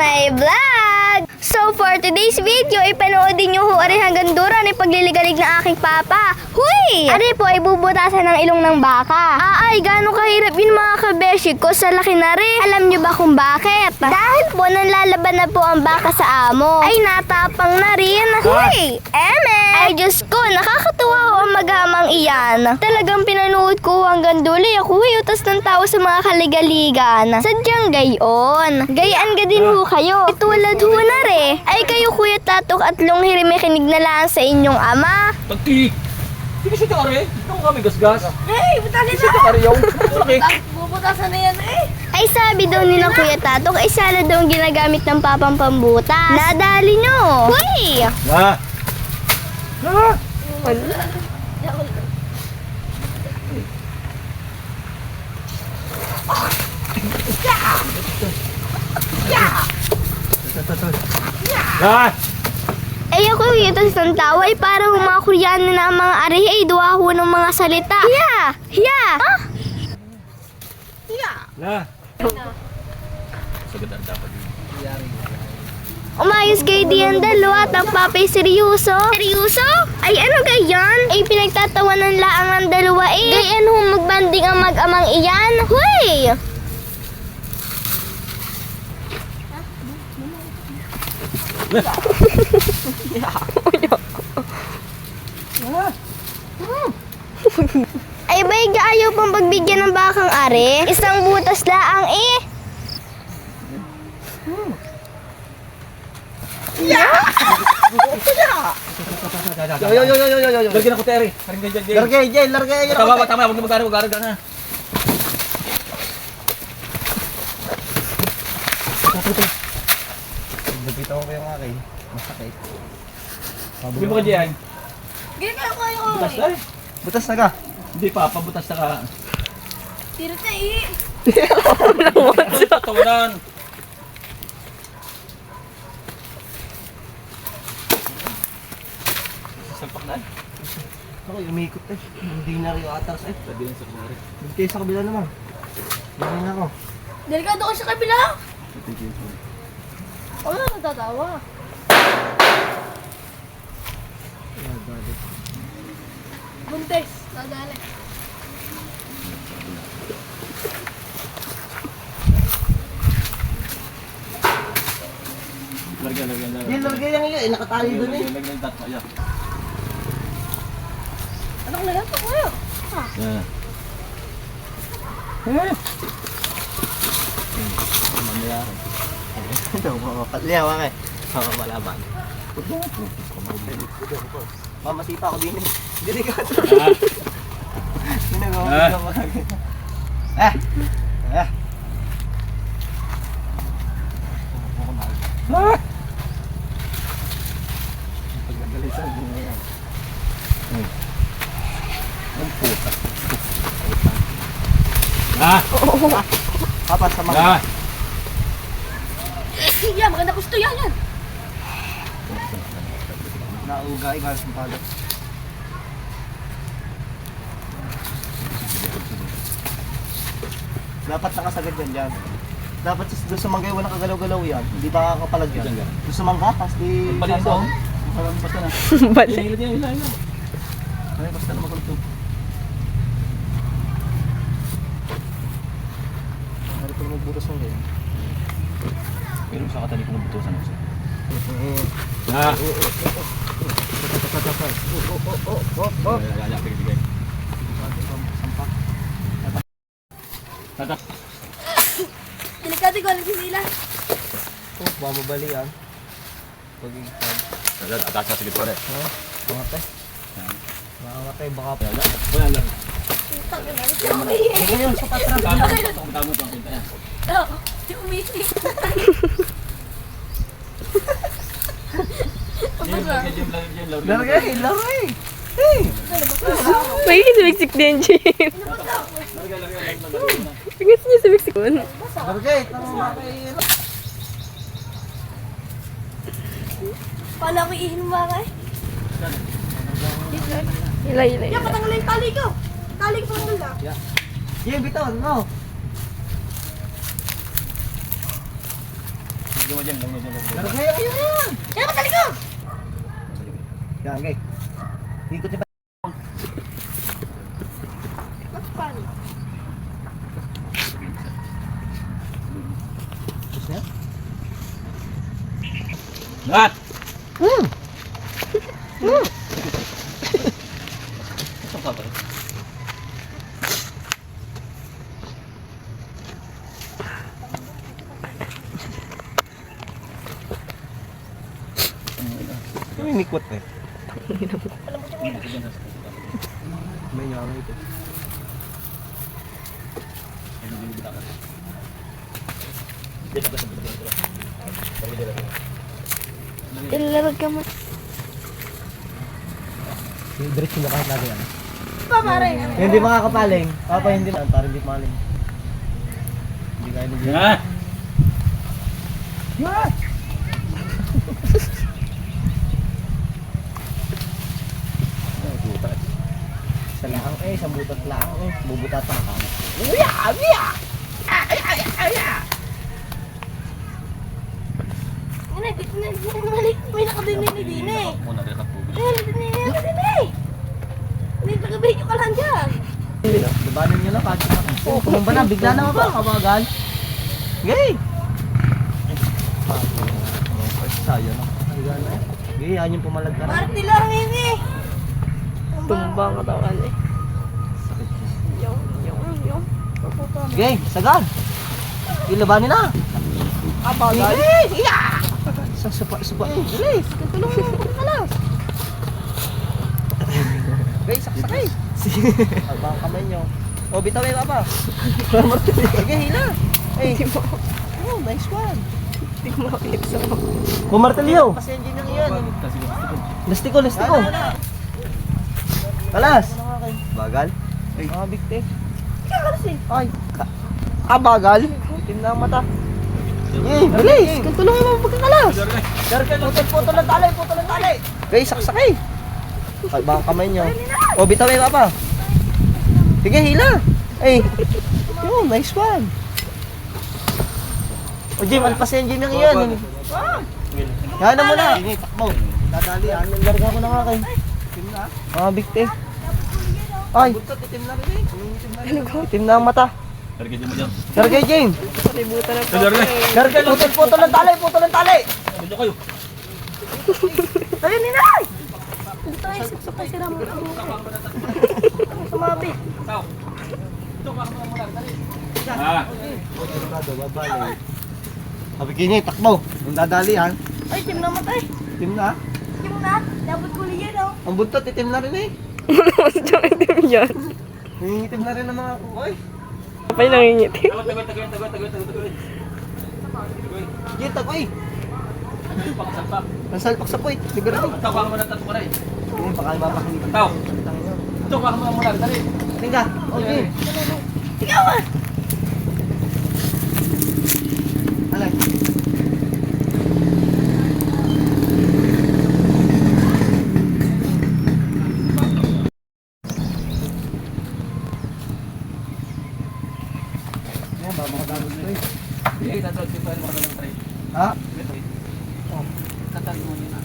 my vlog! So for today's video, ipanoodin nyo ho ari hanggang duro ni pagliligalig ng aking papa. Huy! Ari po ay bubutasan ng ilong ng baka. Ay, gano'ng kahirap yun mga kabeshi ko sa laki na rin. Alam nyo ba kung bakit? Dahil po nanlalaban na po ang baka sa amo. Ay, natapang na rin. Huy! Eme! Ay, Diyos ko, nakakatuwa ho ang maghamang iyan. Talagang pinanood ko hanggang dulo. Ako utas ng tao sa mga kaligaligan. Sadyang gayon. Gayaan ga din ho kayo. Itulad ho na rin. Ay kayo Kuya Tatok at Longhiri may kinig na lang sa inyong ama. Tagti! Sige si Tari. Ito kami gasgas. Hey, butasin Si Tari yung laki. bubutasan na yan Ay sabi daw nila Kuya Tatok ay sana daw ang ginagamit ng papang pambutas. Nadali nyo. Huy! Na! Na! Na! Ay ako ito sa tawa ay parang mga Koreano na ang mga ari ay duwa ho ng mga salita. Hiya! Hiya! Hiya! Na! Sagad dapat yun. Umayos kayo diyan dalawa at ang papay seryoso. Seryoso? Ay ano gayon? Ay pinagtatawanan laang ng dalawa eh. Gayan ho magbanding ang mag-amang iyan. Huy! Ay bay ayaw pang pagbigyan ng bakang are. Isang butas laang eh. Yo. Lagyan ako Terry. Largay. Tama. Huwag mag-arag na. Nagpita ko yung akin. Masakit. Hindi mo ka diyan. Ganyan kayo. Butas na. Butas na ka. Hindi pa, pabutas na ka. Tira na eh. Tawanan. Sasalpak na. Ako, umikot eh. Hindi na rin yung atras eh. Sabi lang sa kunwari. Hindi kayo sa kabila naman. Hindi na ako. Delikado ko sa kabila. Ako na natatawa. Buntes. Nadali. Larga. Yan, largay yan yun. Nakatali doon eh. Lagyan yung tatlo. Yeah. Ano ko lang po kayo? Yeah. Mamaya ako. Ito, mapatliyaw ako eh. Mamalaban. Mamasipa ako din eh. Delikado. Ginagawa ko mag Pagkagalitan din na yan. Ang puta. Ah! Papas sa mga. Ah! Yeah, maganda gusto yan. Naugay, galas ng palo. Dapat nakasagad yan dyan. Dapat doon sa manggay walang kagalaw-galaw yan. Hindi ba kakapalag yan? Diyan ka. Doon sa mangga, tapos di... Balik ito. Basta na. Balik. Ila. Ay, basta na magulto. Ano pa magbutas mo ngayon? Pero sa katali ko nabutusan ako. Ah! Bigay. Tatak. Delikado ko lang sila. Oh, mamabali yan. Pag-igpag. Atas sa sige pare. Mamatay. Makamatay baka pa. Wala lang. Sige yun, sa patras. Tama to ang pinta yan. Oo, di umiinig. Largay, largay! Hey! May sumiksik din, Jim. Gusto niya sumiksik mo. Largay, tama kayo. Pala ko ihin mo ka eh. Ilay. Yan, patanggal yung tali ko. Tali ko patanggal na. Jim, bitawan mo. Lagyan mo dyan, lagyan mo dyan. Largay, ayun yan. Kaya ka sa likod! Yan, okay. Ikot niya pa. Gusto niya? Lahat! Isang kapal. May mikwat eh. May nyawang ito. Ilalagay ka mo. Diretso na kahit lagi yan. Pa, pare. Hindi makakapaling. Papa, hindi na. Para hindi maling. Hindi kaya nila. Yan! Sa laang eh, sa butat laang eh. Bubutat ang kama. May nakadinig din eh. Muna rin ang tubig. May nag-video ka lang dyan. Labanin nyo na kasi. Oh, kumamba na. Bigla na ba? Kabagal. Gay! Sayang na. Higa na eh. Gay, yan yung pumalag ka na. Marti lang yun eh. Tumba ang katawan eh. Sakit ko. Yung. Gay, sagad! Ilabanin na! Kabagal. Gay! Sa supa. Gay! Tulungan mo ka lang. Gay, saksakay. Abang kamay nyo. O, bitawin pa. Sige, hila. Ay, oh, nice one. Hindi ko makakita mo. Pumartilyo. Kasi engineer yan. Lastiko. Talas. Bagal. Ay, mga bigte. Ay, bagal. Itim na ang mata. Eh, bilis. Tulungan mo pagkakalas. Putol ng tali. Guys, saksakay. Ay, baka kamay nyo. O, bitawin pa. Sige, hila. Ay, yun, nice one. O, Jim, alpas engineer yan. Yan na muna. Takbo. Dadali, larga ko na nga kay. Mga bigte. Ay, itim na ang mata. Largyan mo dyan. Largay, Jim. Kalibutan ng Largyan! Largay, putol ng tali. Medyo kayo. Ayun, ninay! Ito ay saksak sira mo. Sumabi. Tao. Ito, baka mo muna. Dali. Ah. Sabi kini, takbo. Kung dadali, han. Ay, Tim namatay. Itim na. Yung na, dapat kuli yan oh. Ang buntot, itim na rin eh. Mas dyan itim yan. Nangingitim na rin ang mga kukoy. Kapay nangingitim. Tagoy. Jim, tagoy. Salpak. Nasalpak sa puwit. Sigurado. Tao, baka mo na tato ka rin. Baka mapakinig. Tao. Ito, baka mo na muna. Dali. Tingga. Okay. Ikaw ah! Alay. Yan, baka makadalo dito eh. Sige, tato. Ito, mga try. Ha? Tatal mo nila.